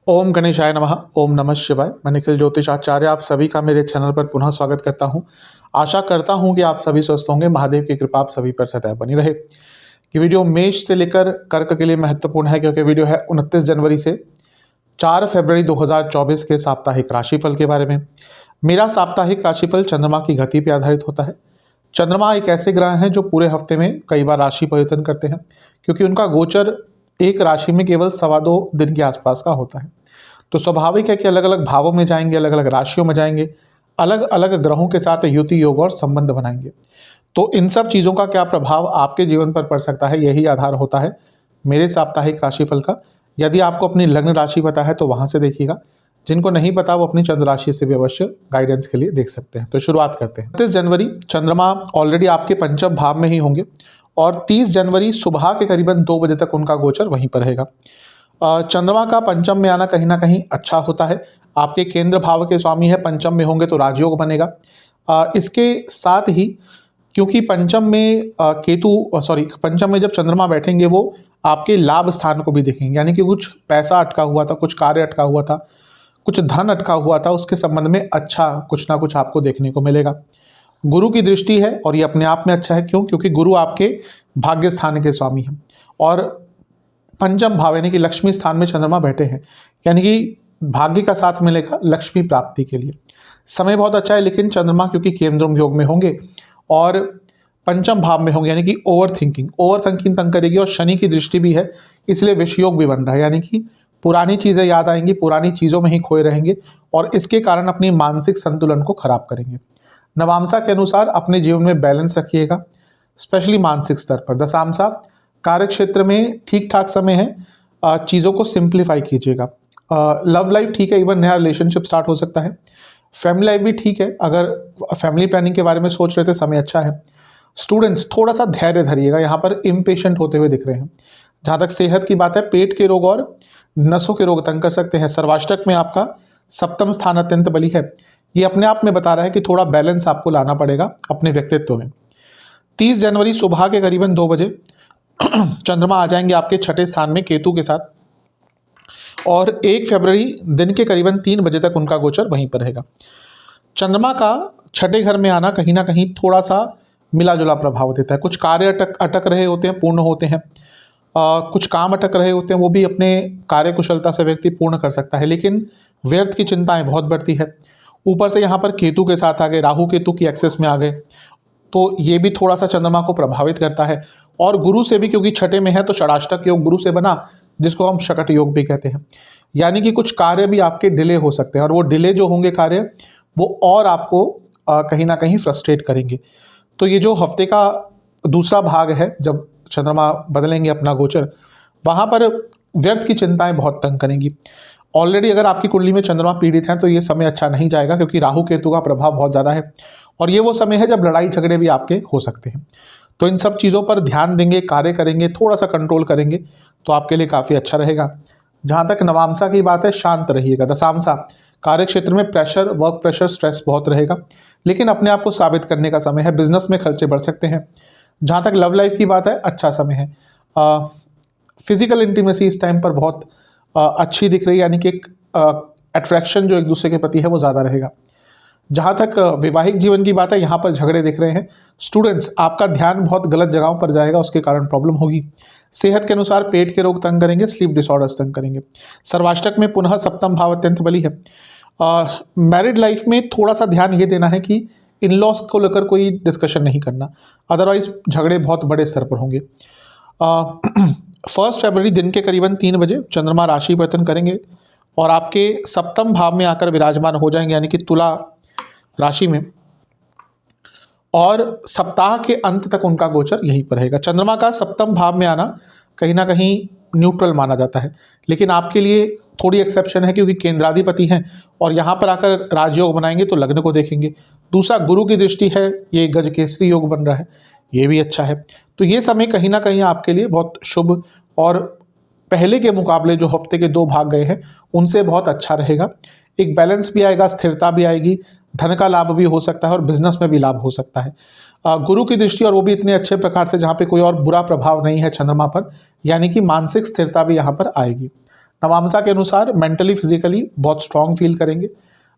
ओम गणेशाय नमः। ओम नमः शिवाय। मैं निखिल ज्योतिष आचार्य आप सभी का मेरे चैनल पर पुनः स्वागत करता हूं। आशा करता हूं कि आप सभी स्वस्थ होंगे। महादेव की कृपा आप सभी पर सदैव बनी रहे। ये वीडियो मेष से लेकर कर्क के लिए महत्वपूर्ण है, क्योंकि वीडियो है 29 जनवरी से 4 फरवरी 2024 के साप्ताहिक राशिफल के बारे में। मेरा साप्ताहिक राशिफल चंद्रमा की गति पर आधारित होता है। चंद्रमा एक ऐसे ग्रह हैं जो पूरे हफ्ते में कई बार राशि परिवर्तन करते हैं, क्योंकि उनका गोचर एक राशि में केवल 2.25 दिन के आसपास का होता है। तो स्वाभाविक है कि अलग अलग भावों में जाएंगे, अलग अलग राशियों में जाएंगे, अलग अलग ग्रहों के साथ युति योग और संबंध बनाएंगे। तो इन सब चीज़ों का क्या प्रभाव आपके जीवन पर पड़ सकता है, यही आधार होता है मेरे साप्ताहिक राशिफल का। यदि आपको अपनी लग्न राशि पता है तो वहाँ से देखिएगा, जिनको नहीं पता वो अपनी चंद्र राशि से भी अवश्य गाइडेंस के लिए देख सकते हैं। तो शुरुआत करते हैं। 29 जनवरी चंद्रमा ऑलरेडी आपके पंचम भाव में ही होंगे और 30 जनवरी सुबह के करीबन 2 बजे तक उनका गोचर वहीं पर रहेगा। चंद्रमा का पंचम में आना कहीं ना कहीं अच्छा होता है। आपके केंद्र भाव के स्वामी है, पंचम में होंगे तो राजयोग बनेगा। इसके साथ ही क्योंकि पंचम में जब चंद्रमा बैठेंगे वो आपके लाभ स्थान को भी देखेंगे, यानी कि कुछ पैसा अटका हुआ था, कुछ कार्य अटका हुआ था, कुछ धन अटका हुआ था, उसके संबंध में अच्छा कुछ ना कुछ आपको देखने को मिलेगा। गुरु की दृष्टि है और ये अपने आप में अच्छा है। क्यों? क्योंकि गुरु आपके भाग्य स्थान के स्वामी हैं और पंचम भाव यानी कि लक्ष्मी स्थान में चंद्रमा बैठे हैं, यानी कि भाग्य का साथ मिलेगा लक्ष्मी प्राप्ति के लिए। समय बहुत अच्छा है, लेकिन चंद्रमा क्योंकि केंद्रम योग में होंगे और पंचम भाव में होंगे, यानी कि ओवर थिंकिंग तंग करेगी और शनि की दृष्टि भी है, इसलिए विषयोग भी बन रहा है, यानी कि पुरानी चीज़ें याद आएंगी, पुरानी चीज़ों में ही खोए रहेंगे और इसके कारण अपनी मानसिक संतुलन को खराब करेंगे। नवांशा के अनुसार अपने जीवन में बैलेंस रखिएगा, स्पेशली मानसिक स्तर पर। दशांशा कार्य क्षेत्र में ठीक ठाक समय है, चीज़ों को सिंप्लीफाई कीजिएगा। लव लाइफ ठीक है, इवन नया रिलेशनशिप स्टार्ट हो सकता है। फैमिली लाइफ भी ठीक है, अगर फैमिली प्लानिंग के बारे में सोच रहे थे समय अच्छा है। स्टूडेंट्स थोड़ा सा धैर्य धरिएगा, यहाँ पर इम्पेशेंट होते हुए दिख रहे हैं। जहाँ तक सेहत की बात है, पेट के रोग और नसों के रोग तंग कर सकते हैं। सर्वाष्टक में आपका सप्तम स्थान अत्यंत बली है, ये अपने आप में बता रहा है कि थोड़ा बैलेंस आपको लाना पड़ेगा अपने व्यक्तित्व में। 30 जनवरी सुबह के करीबन 2 बजे चंद्रमा आ जाएंगे आपके छठे स्थान में केतु के साथ और 1 फरवरी दिन के करीबन 3 बजे तक उनका गोचर वहीं पर रहेगा। चंद्रमा का छठे घर में आना कहीं ना कहीं थोड़ा सा मिला जुला प्रभाव देता है। कुछ कार्य अटक रहे होते हैं, पूर्ण होते हैं। कुछ काम अटक रहे होते हैं, वो भी अपने कार्य कुशलता से व्यक्ति पूर्ण कर सकता है, लेकिन व्यर्थ की चिंताएं बहुत बढ़ती है। ऊपर से यहाँ पर केतु के साथ आ गए, राहु केतु की एक्सेस में आ गए, तो ये भी थोड़ा सा चंद्रमा को प्रभावित करता है। और गुरु से भी, क्योंकि छठे में है तो षडाष्टक योग गुरु से बना, जिसको हम शकट योग भी कहते हैं, यानी कि कुछ कार्य भी आपके डिले हो सकते हैं और वो डिले जो होंगे कार्य वो और आपको कहीं ना कहीं फ्रस्ट्रेट करेंगे। तो ये जो हफ्ते का दूसरा भाग है, जब चंद्रमा बदलेंगे अपना गोचर, वहाँ पर व्यर्थ की चिंताएं बहुत तंग करेंगी। ऑलरेडी अगर आपकी कुंडली में चंद्रमा पीड़ित हैं तो ये समय अच्छा नहीं जाएगा, क्योंकि राहु केतु का प्रभाव बहुत ज़्यादा है और ये वो समय है जब लड़ाई झगड़े भी आपके हो सकते हैं। तो इन सब चीज़ों पर ध्यान देंगे, कार्य करेंगे, थोड़ा सा कंट्रोल करेंगे तो आपके लिए काफ़ी अच्छा रहेगा। जहाँ तक नवांशा की बात है, शांत रहिएगा। दशांशा कार्य क्षेत्र में प्रेशर, वर्क प्रेशर, स्ट्रेस बहुत रहेगा, लेकिन अपने आप को साबित करने का समय है। बिजनेस में खर्चे बढ़ सकते हैं। जहाँ तक लव लाइफ की बात है, अच्छा समय है। फिजिकल इंटीमेसी इस टाइम पर बहुत अच्छी दिख रही है, यानी कि एक अट्रैक्शन जो एक दूसरे के प्रति है वो ज़्यादा रहेगा। जहाँ तक वैवाहिक जीवन की बात है, यहाँ पर झगड़े दिख रहे हैं। स्टूडेंट्स आपका ध्यान बहुत गलत जगहों पर जाएगा, उसके कारण प्रॉब्लम होगी। सेहत के अनुसार पेट के रोग तंग करेंगे, स्लीप डिसऑर्डर्स तंग करेंगे। सर्वाष्टक में पुनः सप्तम भाव अत्यंत बली है। मैरिड लाइफ में थोड़ा सा ध्यान ये देना है कि इन लॉस को लेकर कोई डिस्कशन नहीं करना, अदरवाइज झगड़े बहुत बड़े स्तर पर होंगे। 1 फरवरी दिन के करीबन 3 बजे चंद्रमा राशि परिवर्तन करेंगे और आपके सप्तम भाव में आकर विराजमान हो जाएंगे, यानी कि तुला राशि में, और सप्ताह के अंत तक उनका गोचर यहीं पर रहेगा। चंद्रमा का सप्तम भाव में आना कहीं ना कहीं न्यूट्रल माना जाता है, लेकिन आपके लिए थोड़ी एक्सेप्शन है, क्योंकि केंद्राधिपति हैं और यहाँ पर आकर राजयोग बनाएंगे तो लग्न को देखेंगे। दूसरा गुरु की दृष्टि है, ये गजकेसरी योग बन रहा है, ये भी अच्छा है। तो ये समय कहीं ना कहीं आपके लिए बहुत शुभ और पहले के मुकाबले जो हफ्ते के 2 भाग गए हैं उनसे बहुत अच्छा रहेगा। एक बैलेंस भी आएगा, स्थिरता भी आएगी, धन का लाभ भी हो सकता है और बिजनेस में भी लाभ हो सकता है। गुरु की दृष्टि, और वो भी इतने अच्छे प्रकार से जहाँ पे कोई और बुरा प्रभाव नहीं है चंद्रमा पर, यानी कि मानसिक स्थिरता भी यहाँ पर आएगी। नवांशा के अनुसार मेंटली फिजिकली बहुत स्ट्रांग फील करेंगे।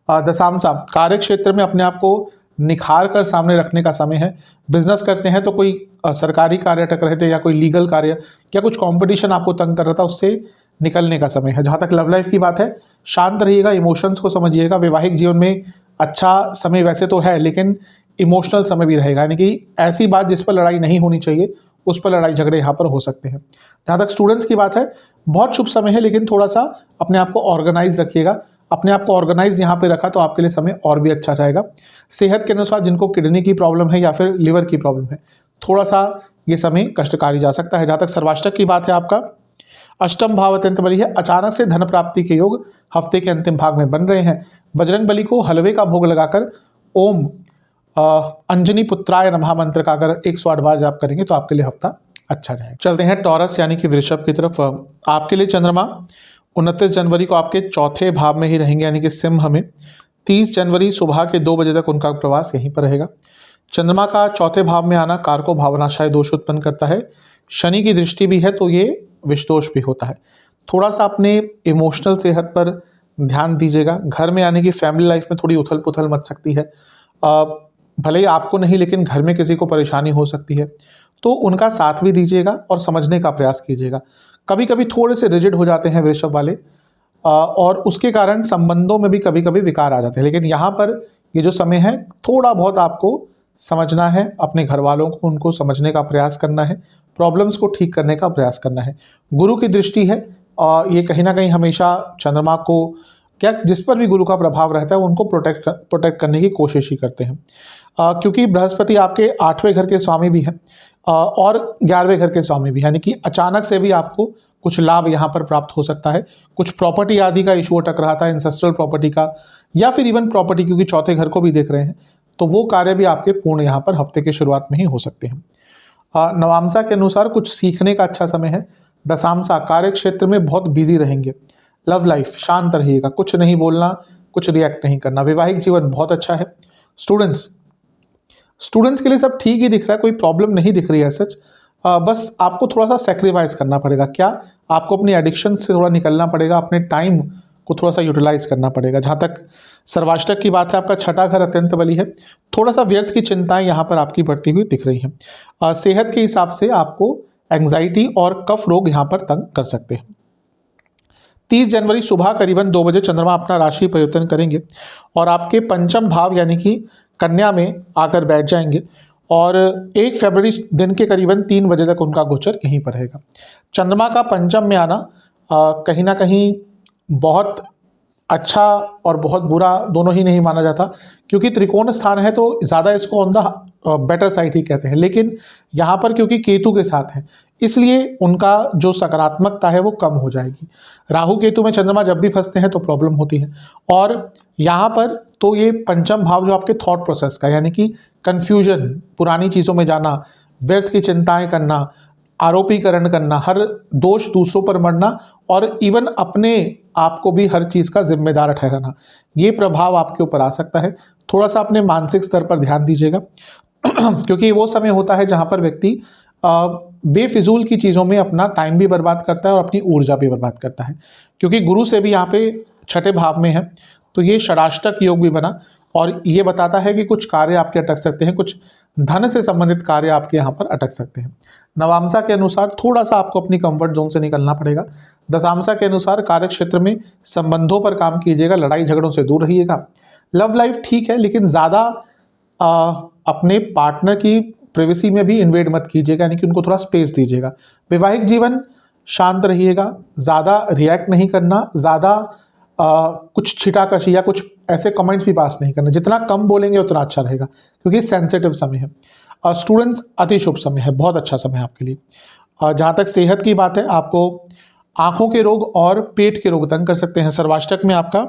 दशांशा कार्य क्षेत्र में अपने आप को निखार कर सामने रखने का समय है। बिजनेस करते हैं तो कोई सरकारी कार्य अटक रहे थे या कोई लीगल कार्य या कुछ कंपटीशन आपको तंग कर रहा था, उससे निकलने का समय है। जहाँ तक लव लाइफ की बात है, शांत रहिएगा, इमोशंस को समझिएगा। वैवाहिक जीवन में अच्छा समय वैसे तो है, लेकिन इमोशनल समय भी रहेगा, यानी कि ऐसी बात जिस पर लड़ाई नहीं होनी चाहिए उस पर लड़ाई झगड़े यहाँ पर हो सकते हैं। जहाँ तक स्टूडेंट्स की बात है, बहुत शुभ समय है, लेकिन थोड़ा सा अपने आप को ऑर्गेनाइज रखिएगा। अपने आप को ऑर्गेनाइज यहाँ पे रखा तो आपके लिए समय और भी अच्छा रहेगा। सेहत के अनुसार जिनको किडनी की प्रॉब्लम है या फिर लिवर की प्रॉब्लम है, थोड़ा सा ये समय कष्टकारी जा सकता है। जहाँ तक सर्वाष्टक की बात है, आपका अष्टम भाव अत्यंत बली है। अचानक से धन प्राप्ति के योग हफ्ते के अंतिम भाग में बन रहे हैं। बजरंग बली को हलवे का भोग लगाकर ओम अंजनी पुत्राय नमः मंत्र का अगर 108 बार जाप करेंगे तो आपके लिए हफ्ता अच्छा जाएगा। चलते हैं टॉरस यानी कि वृषभ की तरफ। आपके लिए चंद्रमा 29 जनवरी को आपके चौथे भाव में ही रहेंगे, यानी कि सिंह में। 30 जनवरी सुबह के 2 बजे तक उनका प्रवास यहीं पर रहेगा। चंद्रमा का चौथे भाव में आना कारको भावनाशाय दोष उत्पन्न करता है। शनि की दृष्टि भी है तो ये विषदोष भी होता है। थोड़ा सा अपने इमोशनल सेहत पर ध्यान दीजिएगा। घर में आने की फैमिली लाइफ में थोड़ी उथल पुथल मच सकती है। भले ही आपको नहीं, लेकिन घर में किसी को परेशानी हो सकती है, तो उनका साथ भी दीजिएगा और समझने का प्रयास कीजिएगा। कभी कभी थोड़े से रिजिड हो जाते हैं वृषभ वाले, और उसके कारण संबंधों में भी कभी कभी विकार आ जाते हैं। लेकिन यहाँ पर ये जो समय है, थोड़ा बहुत आपको समझना है अपने घर वालों को, उनको समझने का प्रयास करना है, प्रॉब्लम्स को ठीक करने का प्रयास करना है। गुरु की दृष्टि है, ये कहीं ना कहीं हमेशा चंद्रमा को, क्या जिस पर भी गुरु का प्रभाव रहता है उनको प्रोटेक्ट करने की कोशिश ही करते हैं। क्योंकि बृहस्पति आपके 8वें घर के स्वामी भी हैं और 11वें घर के स्वामी भी, यानी कि अचानक से भी आपको कुछ लाभ यहाँ पर प्राप्त हो सकता है। कुछ प्रॉपर्टी आदि का इशू अटक रहा था, इंसेस्ट्रल प्रॉपर्टी का या फिर इवन प्रॉपर्टी, क्योंकि चौथे घर को भी देख रहे हैं, तो वो कार्य भी आपके पूर्ण यहाँ पर हफ्ते के शुरुआत में ही हो सकते हैं। नवांशा के अनुसार कुछ सीखने का अच्छा समय है। दशांशा कार्य क्षेत्र में बहुत बिजी रहेंगे। लव लाइफ शांत रहिएगा, कुछ नहीं बोलना, कुछ रिएक्ट नहीं करना। वैवाहिक जीवन बहुत अच्छा है। स्टूडेंट्स के लिए सब ठीक ही दिख रहा है, कोई प्रॉब्लम नहीं दिख रही है सच। बस आपको थोड़ा सा सेक्रीफाइस करना पड़ेगा। क्या आपको अपनी एडिक्शन से थोड़ा निकलना पड़ेगा, अपने टाइम को थोड़ा सा यूटिलाइज करना पड़ेगा। जहाँ तक सर्वाष्टक की बात है, आपका छठा घर अत्यंत बली है। थोड़ा सा व्यर्थ की चिंताएं यहाँ पर आपकी बढ़ती हुई दिख रही हैं। सेहत के हिसाब से आपको एंग्जाइटी और कफ रोग यहाँ पर तंग कर सकते हैं। 30 जनवरी सुबह करीबन 2 बजे चंद्रमा अपना राशि परिवर्तन करेंगे और आपके पंचम भाव यानी कि कन्या में आकर बैठ जाएंगे, और 1 फरवरी दिन के करीबन 3 बजे तक उनका गोचर यहीं पर रहेगा। चंद्रमा का पंचम में आना कहीं ना कहीं बहुत अच्छा और बहुत बुरा दोनों ही नहीं माना जाता, क्योंकि त्रिकोण स्थान है तो ज़्यादा इसको ऑन द बेटर साइड ही कहते हैं। लेकिन यहाँ पर क्योंकि केतु के साथ है, इसलिए उनका जो सकारात्मकता है वो कम हो जाएगी। राहु केतु में चंद्रमा जब भी फंसते हैं तो प्रॉब्लम होती है। और यहाँ पर तो ये पंचम भाव जो आपके थॉट प्रोसेस का, यानी कि कन्फ्यूजन, पुरानी चीज़ों में जाना, व्यर्थ की चिंताएं करना, आरोपीकरण करना, हर दोष दूसरों पर मढ़ना और इवन अपने आप को भी हर चीज़ का जिम्मेदार ठहराना, ये प्रभाव आपके ऊपर आ सकता है। थोड़ा सा अपने मानसिक स्तर पर ध्यान दीजिएगा क्योंकि वो समय होता है जहाँ पर व्यक्ति बेफिजूल की चीज़ों में अपना टाइम भी बर्बाद करता है और अपनी ऊर्जा भी बर्बाद करता है। क्योंकि गुरु से भी यहाँ पे छठे भाव में है, तो ये षडाष्टक योग भी बना और ये बताता है कि कुछ कार्य आपके अटक सकते हैं, कुछ धन से संबंधित कार्य आपके यहाँ पर अटक सकते हैं। नवांशा के अनुसार थोड़ा सा आपको अपनी कंफर्ट जोन से निकलना पड़ेगा। दशांशा के अनुसार कार्य क्षेत्र में संबंधों पर काम कीजिएगा, लड़ाई झगड़ों से दूर रहिएगा। लव लाइफ ठीक है, लेकिन ज़्यादा अपने पार्टनर की प्राइवेसी में भी इन्वेड मत कीजिएगा, यानी कि उनको थोड़ा स्पेस दीजिएगा। वैवाहिक जीवन शांत रहिएगा, ज़्यादा रिएक्ट नहीं करना, ज़्यादा कुछ छिटाकशी या कुछ ऐसे कमेंट्स भी पास नहीं करना। जितना कम बोलेंगे उतना अच्छा रहेगा, क्योंकि सेंसिटिव समय है। स्टूडेंट्स अति शुभ समय है, बहुत अच्छा समय है आपके लिए। जहाँ तक सेहत की बात है, आपको आंखों के रोग और पेट के रोग तंग कर सकते हैं। सर्वाष्टक में आपका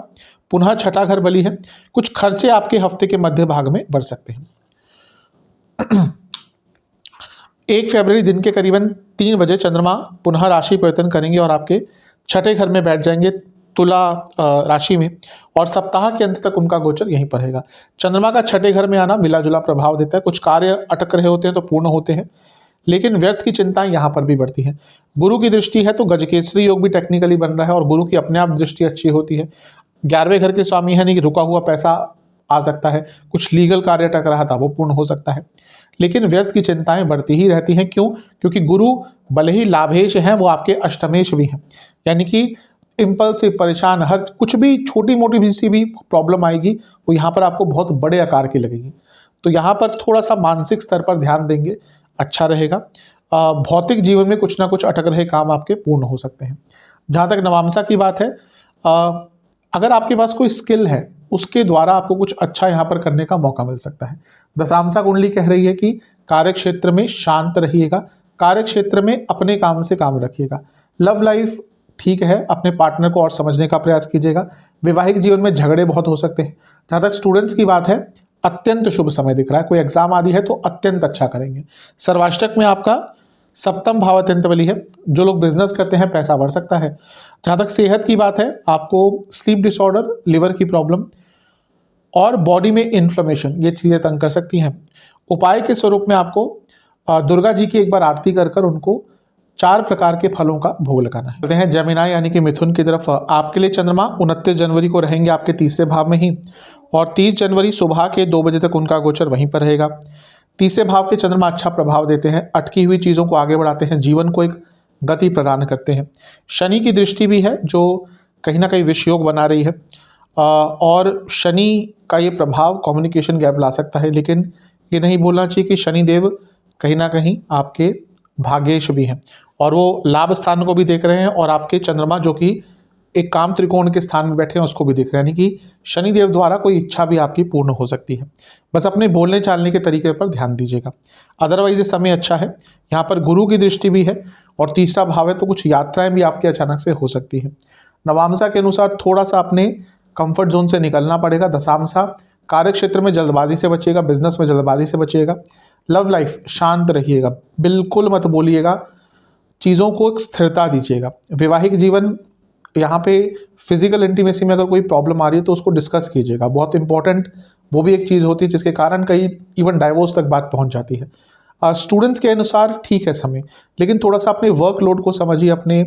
पुनः छठा घर बली है। कुछ खर्चे आपके हफ्ते के मध्य भाग में बढ़ सकते हैं। 1 फरवरी दिन के करीबन 3 बजे चंद्रमा पुनः राशि परिवर्तन करेंगे और आपके छठे घर में बैठ जाएंगे, तुला राशि में, और सप्ताह के अंत तक उनका गोचर यहीं पर रहेगा। चंद्रमा का छठे घर में आना मिला जुला प्रभाव देता है। कुछ कार्य अटक रहे होते हैं तो पूर्ण होते हैं, लेकिन व्यर्थ की चिंताएं यहाँ पर भी बढ़ती हैं। गुरु की दृष्टि है तो गजकेसरी योग भी टेक्निकली बन रहा है और गुरु की अपने आप दृष्टि अच्छी होती है। 11वें घर के स्वामी है, नहीं कि रुका हुआ पैसा आ सकता है, कुछ लीगल कार्य अटक रहा था वो पूर्ण हो सकता है। लेकिन व्यर्थ की चिंताएं बढ़ती ही रहती हैं। क्यों? क्योंकि गुरु भले ही लाभेश हैं, वो आपके अष्टमेश भी हैं, यानी कि इम्पल्सिव, परेशान, हर कुछ भी छोटी मोटी भी सी भी प्रॉब्लम आएगी वो यहाँ पर आपको बहुत बड़े आकार की लगेगी। तो यहाँ पर थोड़ा सा मानसिक स्तर पर ध्यान देंगे, अच्छा रहेगा। भौतिक जीवन में कुछ ना कुछ अटक रहे काम आपके पूर्ण हो सकते हैं। जहाँ तक नवांशा की बात है, अगर आपके पास कोई स्किल है उसके द्वारा आपको कुछ अच्छा यहाँ पर करने का मौका मिल सकता है। दशांशा कुंडली कह रही है कि कार्य क्षेत्र में शांत रहिएगा, कार्य क्षेत्र में अपने काम से काम रखिएगा। लव लाइफ ठीक है, अपने पार्टनर को और समझने का प्रयास कीजिएगा। वैवाहिक जीवन में झगड़े बहुत हो सकते हैं। जहाँ तक स्टूडेंट्स की बात है, अत्यंत शुभ समय दिख रहा है, कोई एग्जाम आदि है तो अत्यंत अच्छा करेंगे। सर्वाष्टक में आपका सप्तम भाव अत्यंत बली है, जो लोग बिजनेस करते हैं पैसा बढ़ सकता है। जहाँ तक सेहत की बात है, आपको स्लीप डिसऑर्डर, लिवर की प्रॉब्लम और बॉडी में इन्फ्लेमेशन, ये चीज़ें तंग कर सकती हैं। उपाय के स्वरूप में आपको दुर्गा जी की एक बार आरती कर कर उनको 4 प्रकार के फलों का भोग लगाना है। कहते हैं जमिना यानी कि मिथुन की तरफ। आपके लिए चंद्रमा 29 जनवरी को रहेंगे आपके तीसरे भाव में ही, और 30 जनवरी सुबह के 2 बजे तक उनका गोचर वहीं पर रहेगा। तीसरे भाव के चंद्रमा अच्छा प्रभाव देते हैं, अटकी हुई चीज़ों को आगे बढ़ाते हैं, जीवन को एक गति प्रदान करते हैं। शनि की दृष्टि भी है जो कहीं ना कहीं विष योग बना रही है, और शनि का ये प्रभाव कम्युनिकेशन गैप ला सकता है। लेकिन ये नहीं भूलना चाहिए कि शनि देव कहीं ना कहीं आपके भाग्येश भी हैं, और वो लाभ स्थान को भी देख रहे हैं, और आपके चंद्रमा जो कि एक काम त्रिकोण के स्थान में बैठे हैं उसको भी देख रहे हैं, यानी कि शनिदेव द्वारा कोई इच्छा भी आपकी पूर्ण हो सकती है। बस अपने बोलने चालने के तरीके पर ध्यान दीजिएगा। अदरवाइज ये समय अच्छा है। यहाँ पर गुरु की दृष्टि भी है और तीसरा भाव है, तो कुछ यात्राएं भी आपके अचानक से हो सकती है। नवांशा के अनुसार थोड़ा सा अपने कंफर्ट जोन से निकलना पड़ेगा। दशांशा कार्य क्षेत्र में जल्दबाजी से बचिएगा, बिजनेस में जल्दबाजी से बचिएगा। लव लाइफ शांत रहिएगा, बिल्कुल मत बोलिएगा, चीज़ों को एक स्थिरता दीजिएगा। वैवाहिक जीवन, यहाँ पे फिजिकल इंटीमेसी में अगर कोई प्रॉब्लम आ रही है तो उसको डिस्कस कीजिएगा, बहुत इंपॉर्टेंट वो भी एक चीज़ होती है जिसके कारण कई इवन डाइवोर्स तक बात पहुँच जाती है। स्टूडेंट्स के अनुसार ठीक है समय, लेकिन थोड़ा सा अपने वर्कलोड को समझिए, अपने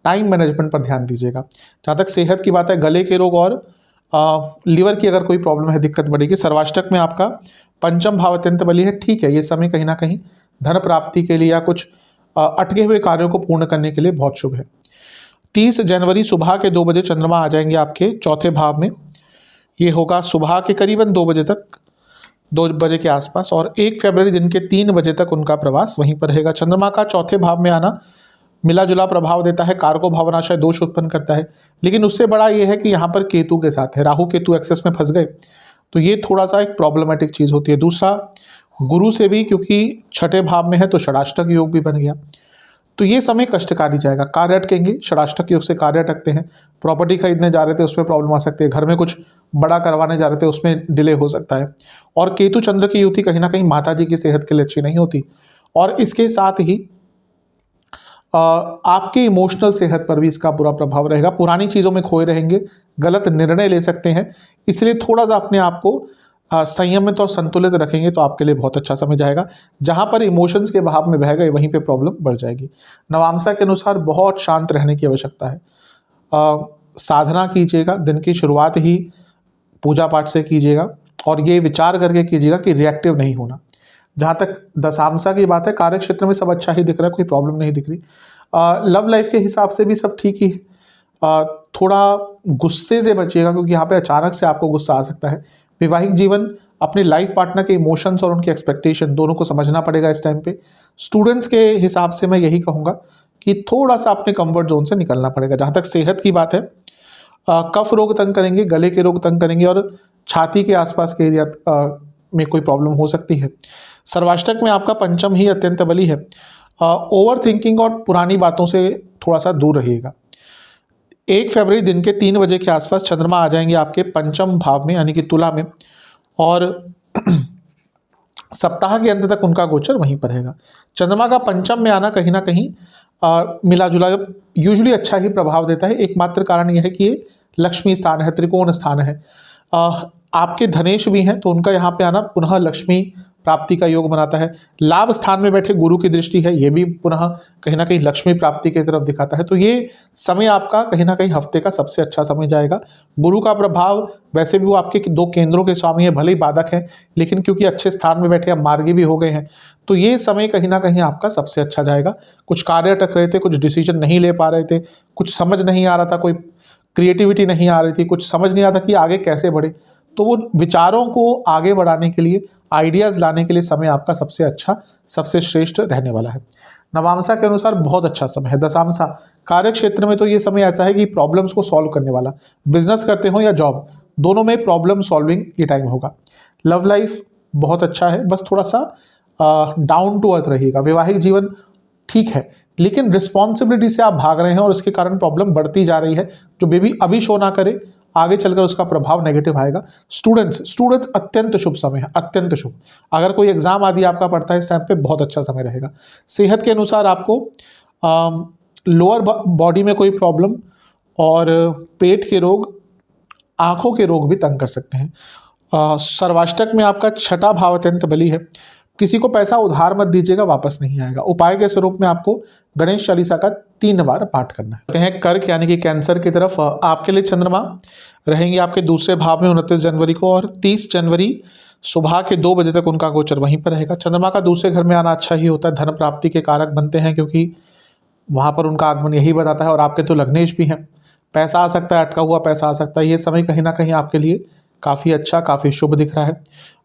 टाइम मैनेजमेंट पर ध्यान दीजिएगा। जहाँ तक सेहत की बात है, गले के रोग और लीवर की अगर कोई प्रॉब्लम है, दिक्कत बढ़ेगी। सर्वाष्टक में आपका पंचम भाव अत्यंत बली है, ठीक है, ये समय कहीं ना कहीं धन प्राप्ति के लिए या कुछ अटके हुए कार्यों को पूर्ण करने के लिए बहुत शुभ है। 30 जनवरी सुबह के 2 बजे चंद्रमा आ जाएंगे आपके चौथे भाव में, ये होगा सुबह के करीबन 2 बजे तक, 2 बजे के आसपास, और 1 फरवरी दिन के 3 बजे तक उनका प्रवास वहीं पर रहेगा। चंद्रमा का चौथे भाव में आना मिला जुला प्रभाव देता है, कारको भावनाशय दोष उत्पन्न करता है, लेकिन उससे बड़ा ये है कि यहाँ पर केतु के साथ है, राहु केतु एक्सेस में फंस गए तो ये थोड़ा सा एक प्रॉब्लमेटिक चीज़ होती है। दूसरा, गुरु से भी क्योंकि छठे भाव में है तो षडाष्टक योग भी बन गया, तो ये समय कष्टकारी जाएगा। कार्य अटकेंगे, षडाष्टक योग से कार्य अटकते हैं। प्रॉपर्टी खरीदने जा रहे थे उसमें प्रॉब्लम आ सकती है, घर में कुछ बड़ा करवाने जा रहे थे उसमें डिले हो सकता है। और केतु चंद्र की युति कहीं ना कहीं माता जी की सेहत के लिए अच्छी नहीं होती, और इसके साथ ही आपके इमोशनल सेहत पर भी इसका बुरा प्रभाव रहेगा। पुरानी चीज़ों में खोए रहेंगे, गलत निर्णय ले सकते हैं, इसलिए थोड़ा सा अपने आप को संयमित और संतुलित रखेंगे तो आपके लिए बहुत अच्छा समय जाएगा। जहाँ पर इमोशंस के भाव में बह गए वहीं पे प्रॉब्लम बढ़ जाएगी। नवांशा के अनुसार बहुत शांत रहने की आवश्यकता है। साधना कीजिएगा, दिन की शुरुआत ही पूजा पाठ से कीजिएगा, और ये विचार करके कीजिएगा कि रिएक्टिव नहीं होना। जहाँ तक दशांशा की बात है, कार्य क्षेत्र में सब अच्छा ही दिख रहा है, कोई प्रॉब्लम नहीं दिख रही। लव लाइफ के हिसाब से भी सब ठीक ही है। थोड़ा गुस्से से बचिएगा क्योंकि यहाँ पे अचानक से आपको गुस्सा आ सकता है। वैवाहिक जीवन, अपने लाइफ पार्टनर के इमोशंस और उनके एक्सपेक्टेशन दोनों को समझना पड़ेगा इस टाइम पे। स्टूडेंट्स के हिसाब से मैं यही कहूँगा कि थोड़ा सा अपने कंफर्ट जोन से निकलना पड़ेगा। जहाँ तक सेहत की बात है, कफ रोग तंग करेंगे, गले के रोग तंग करेंगे, और छाती के आसपास के एरिया में कोई प्रॉब्लम हो सकती है। सर्वाष्टक में आपका पंचम ही अत्यंत बली है। ओवर थिंकिंग और पुरानी बातों से थोड़ा सा दूर रहिएगा। 1 फरवरी दिन के 3 बजे के आसपास चंद्रमा आ जाएंगे आपके पंचम भाव में यानी कि तुला में, और सप्ताह के अंत तक उनका गोचर वहीं पर रहेगा। चंद्रमा का पंचम में आना कहीं ना कहीं मिला जुला यूजुअली अच्छा ही प्रभाव देता है। एकमात्र कारण यह है कि ये लक्ष्मी स्थान है, त्रिकोण स्थान है। आपके धनेश भी हैं तो उनका यहाँ पे आना पुनः लक्ष्मी प्राप्ति का योग बनाता है। लाभ स्थान में बैठे गुरु की दृष्टि है, ये भी पुनः कहीं ना कहीं लक्ष्मी प्राप्ति की तरफ दिखाता है। तो ये समय आपका कहीं ना कहीं हफ्ते का सबसे अच्छा समय जाएगा। गुरु का प्रभाव वैसे भी वो आपके 2 केंद्रों के स्वामी है, भले ही बाधक है, लेकिन क्योंकि अच्छे स्थान में बैठे, अब मार्गी भी हो गए हैं, तो ये समय कहीं ना कहीं आपका सबसे अच्छा जाएगा। कुछ कार्य अटक रहे थे, कुछ डिसीजन नहीं ले पा रहे थे, कुछ समझ नहीं आ रहा था, कोई क्रिएटिविटी नहीं आ रही थी, कुछ समझ नहीं आता कि आगे कैसे बढ़े, तो वो विचारों को आगे बढ़ाने के लिए, आइडियाज़ लाने के लिए समय आपका सबसे अच्छा, सबसे श्रेष्ठ रहने वाला है। नवांशा के अनुसार बहुत अच्छा समय है। दशांशा कार्य क्षेत्र में तो ये समय ऐसा है कि प्रॉब्लम्स को सॉल्व करने वाला, बिजनेस करते हो या जॉब, दोनों में प्रॉब्लम सॉल्विंग ये टाइम होगा। लव लाइफ बहुत अच्छा है, बस थोड़ा सा डाउन टू अर्थ रहेगा। वैवाहिक जीवन ठीक है, लेकिन रिस्पॉन्सिबिलिटी से आप भाग रहे हैं और उसके कारण प्रॉब्लम बढ़ती जा रही है। जो बेबी अभी शो ना करे, आगे चलकर उसका प्रभाव नेगेटिव आएगा। स्टूडेंट्स अत्यंत शुभ समय है, अत्यंत शुभ। अगर कोई एग्जाम आदि आपका पड़ता है इस टाइम पे, बहुत अच्छा समय रहेगा। सेहत के अनुसार आपको लोअर बॉडी में कोई प्रॉब्लम और पेट के रोग, आंखों के रोग भी तंग कर सकते हैं। सर्वाष्टक में आपका 6ठा भाव अत्यंत बली है। किसी को पैसा उधार मत दीजिएगा, वापस नहीं आएगा। उपाय के स्वरूप में आपको गणेश चालीसा का 3 बार पाठ करना है। कर्क यानी कि कैंसर की तरफ आपके लिए चंद्रमा रहेंगे आपके दूसरे भाव में 29 जनवरी को, और 30 जनवरी सुबह के 2 बजे तक उनका गोचर वहीं पर रहेगा। चंद्रमा का दूसरे घर में आना अच्छा ही होता है, धन प्राप्ति के कारक बनते हैं, क्योंकि वहाँ पर उनका आगमन यही बताता है। और आपके तो लग्नेश भी हैं, पैसा आ सकता है, अटका हुआ पैसा आ सकता है। ये समय कहीं ना कहीं आपके लिए काफ़ी अच्छा, काफ़ी शुभ दिख रहा है।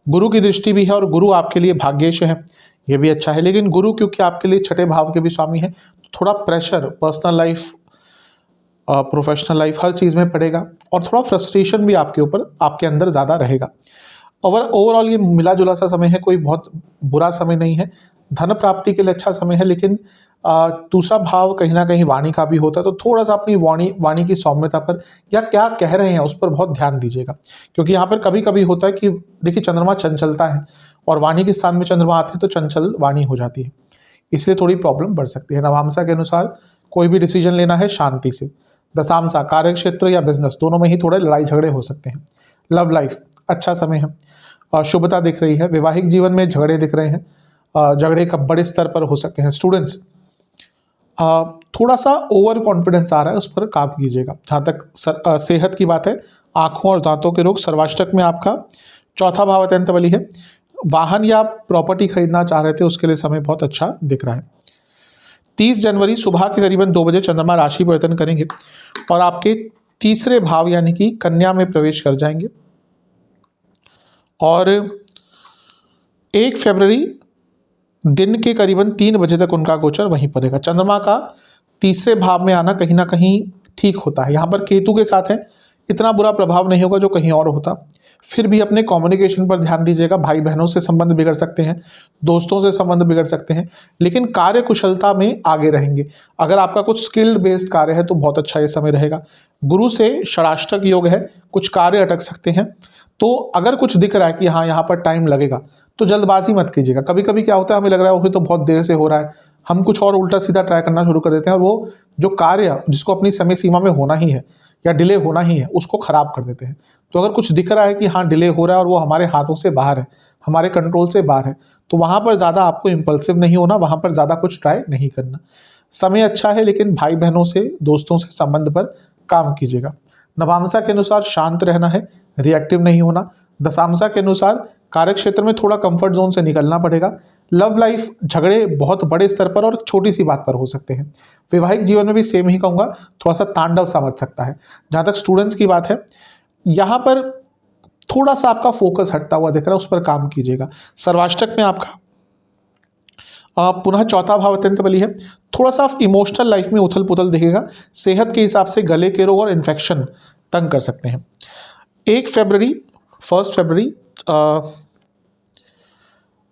गुरु की दृष्टि भी है और गुरु आपके लिए भाग्येश है, ये भी अच्छा है। लेकिन गुरु क्योंकि आपके लिए 6ठे भाव के भी स्वामी है, थोड़ा pressure personal life, professional life, हर चीज़ में पड़ेगा, और थोड़ा फ्रस्ट्रेशन भी आपके ऊपर, आपके अंदर ज़्यादा रहेगा। ओवरऑल ये मिला जुला सा समय है, कोई बहुत बुरा समय नहीं है। धन प्राप्ति के लिए अच्छा समय है, लेकिन दूसरा भाव कहीं ना कहीं वाणी का भी होता है, तो थोड़ा सा अपनी वाणी की सौम्यता पर, या क्या कह रहे हैं उस पर बहुत ध्यान दीजिएगा। क्योंकि यहाँ पर कभी कभी होता है कि देखिए चंद्रमा चंचलता है, और वाणी के स्थान में चंद्रमा आते हैं तो चंचल वाणी हो जाती है, इसलिए थोड़ी प्रॉब्लम बढ़ सकती है। नवांशा के अनुसार कोई भी डिसीजन लेना है शांति से। दशांशा कार्य क्षेत्र या बिजनेस दोनों में ही थोड़े लड़ाई झगड़े हो सकते हैं। लव लाइफ अच्छा समय है और शुभता दिख रही है। वैवाहिक जीवन में झगड़े दिख रहे हैं, झगड़े का बड़े स्तर पर हो सकते हैं। स्टूडेंट्स थोड़ा सा ओवर कॉन्फिडेंस आ रहा है, उस पर काम कीजिएगा। जहाँ तक सेहत की बात है, आँखों और दांतों के रोग, सर्वाष्टक में आपका 4था भाव अत्यंत बली है। वाहन या प्रॉपर्टी खरीदना चाह रहे थे, उसके लिए समय बहुत अच्छा दिख रहा है। 30 जनवरी सुबह के करीबन 2 बजे चंद्रमा राशि परिवर्तन करेंगे और आपके तीसरे भाव यानी कि कन्या में प्रवेश कर जाएंगे, और 1 फरवरी दिन के करीबन 3 बजे तक उनका गोचर वहीं पड़ेगा। चंद्रमा का तीसरे भाव में आना कहीं ना कहीं ठीक होता है। यहाँ पर केतु के साथ है, इतना बुरा प्रभाव नहीं होगा जो कहीं और होता। फिर भी अपने कम्युनिकेशन पर ध्यान दीजिएगा। भाई बहनों से संबंध बिगड़ सकते हैं, दोस्तों से संबंध बिगड़ सकते हैं, लेकिन कार्य कुशलता में आगे रहेंगे। अगर आपका कुछ स्किल्ड बेस्ड कार्य है तो बहुत अच्छा ये समय रहेगा। गुरु से षडाष्टक योग है, कुछ कार्य अटक सकते हैं, तो अगर कुछ दिख रहा है कि हाँ यहाँ पर टाइम लगेगा तो जल्दबाजी मत कीजिएगा। कभी कभी क्या होता है, हमें लग रहा है वो तो बहुत देर से हो रहा है, हम कुछ और उल्टा सीधा ट्राई करना शुरू कर देते हैं, और वो जो कार्य जिसको अपनी समय सीमा में होना ही है या डिले होना ही है उसको खराब कर देते हैं। तो अगर कुछ दिख रहा है कि हाँ डिले हो रहा है और वो हमारे हाथों से बाहर है, हमारे कंट्रोल से बाहर है, तो वहाँ पर ज़्यादा आपको इम्पल्सिव नहीं होना, वहाँ पर ज़्यादा कुछ ट्राई नहीं करना। समय अच्छा है, लेकिन भाई बहनों से, दोस्तों से संबंध पर काम कीजिएगा। नवांशा के अनुसार शांत रहना है, रिएक्टिव नहीं होना। दशांशा के अनुसार कार्य क्षेत्र में थोड़ा कंफर्ट जोन से निकलना पड़ेगा। लव लाइफ झगड़े बहुत बड़े स्तर पर और छोटी सी बात पर हो सकते हैं। वैवाहिक जीवन में भी सेम ही कहूँगा, थोड़ा सा तांडव सा मच सकता है। जहाँ तक स्टूडेंट्स की बात है, यहाँ पर थोड़ा सा आपका फोकस हटता हुआ दिख रहा है, उस पर काम कीजिएगा। सर्वाष्टक में आपका पुनः 4था भाव अत्यंत बली है। थोड़ा सा इमोशनल लाइफ में उथल पुथल दिखेगा। सेहत के हिसाब से गले के रोग और इन्फेक्शन तंग कर सकते हैं। 1 फरवरी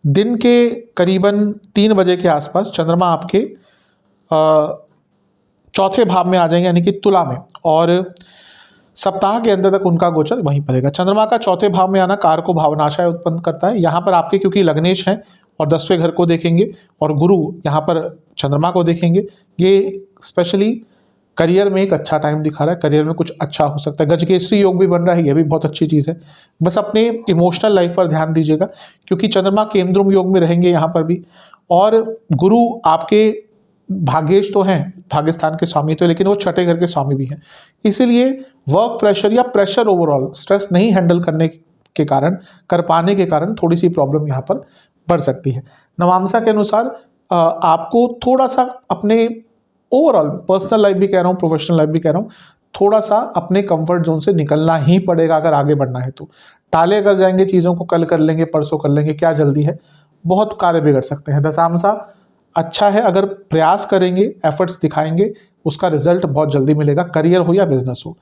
दिन के करीबन 3 बजे के आसपास चंद्रमा आपके 4थे भाव में आ जाएंगे यानी कि तुला में, और सप्ताह के अंत तक उनका गोचर वहीं पड़ेगा। चंद्रमा का 4थे भाव में आना कार को भावनाशय उत्पन्न करता है। यहाँ पर आपके क्योंकि लग्नेश हैं और 10वें घर को देखेंगे और गुरु यहाँ पर चंद्रमा को देखेंगे, ये स्पेशली करियर में एक अच्छा टाइम दिखा रहा है, करियर में कुछ अच्छा हो सकता है। गजकेसरी योग भी बन रहा है, ये भी बहुत अच्छी चीज़ है। बस अपने इमोशनल लाइफ पर ध्यान दीजिएगा, क्योंकि चंद्रमा केंद्रुम योग में रहेंगे यहाँ पर भी, और गुरु आपके भाग्येश तो हैं, भाग्यस्थान के स्वामी तो, लेकिन वो छठे घर के स्वामी भी हैं। इसीलिए वर्क प्रेशर या प्रेशर ओवरऑल स्ट्रेस नहीं हैंडल करने के कारण, कर पाने के कारण थोड़ी सी प्रॉब्लम यहाँ पर बढ़ सकती है। नवांशा के अनुसार आपको थोड़ा सा अपने ओवरऑल पर्सनल लाइफ भी कह रहा हूँ, प्रोफेशनल लाइफ भी कह रहा हूँ, थोड़ा सा अपने कंफर्ट जोन से निकलना ही पड़ेगा अगर आगे बढ़ना है तो। टाले अगर जाएंगे चीज़ों को, कल कर लेंगे, परसों कर लेंगे, क्या जल्दी है, बहुत कार्य बिगड़ सकते हैं। दशांशा अच्छा है, अगर प्रयास करेंगे, एफर्ट्स दिखाएंगे, उसका रिजल्ट बहुत जल्दी मिलेगा, करियर हो या बिजनेस हो।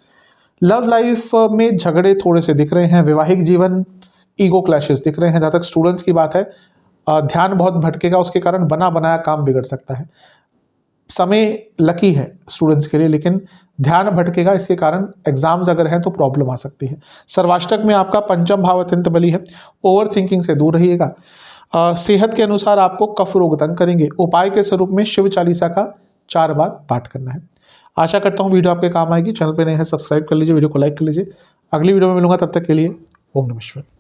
लव लाइफ में झगड़े थोड़े से दिख रहे हैं, वैवाहिक जीवन ईगो क्लैशेस दिख रहे हैं। जहाँ तक स्टूडेंट्स की बात है, ध्यान बहुत भटकेगा, उसके कारण बना बनाया काम बिगड़ सकता है। समय लकी है स्टूडेंट्स के लिए, लेकिन ध्यान भटकेगा, इसके कारण एग्जाम्स अगर हैं तो प्रॉब्लम आ सकती है। सर्वाष्टक में आपका पंचम भाव अत्यंत बली है, ओवर थिंकिंग से दूर रहिएगा। सेहत के अनुसार आपको कफ रोग तंग करेंगे, उपाय के स्वरूप में शिव चालीसा का 4 बार पाठ करना है। आशा करता हूँ वीडियो आपके काम आएगी। चैनल पे नए हैं, सब्सक्राइब कर लीजिए, वीडियो को लाइक कर लीजिए। अगली वीडियो में मिलूंगा, तब तक के लिए ओम नमः शिवाय।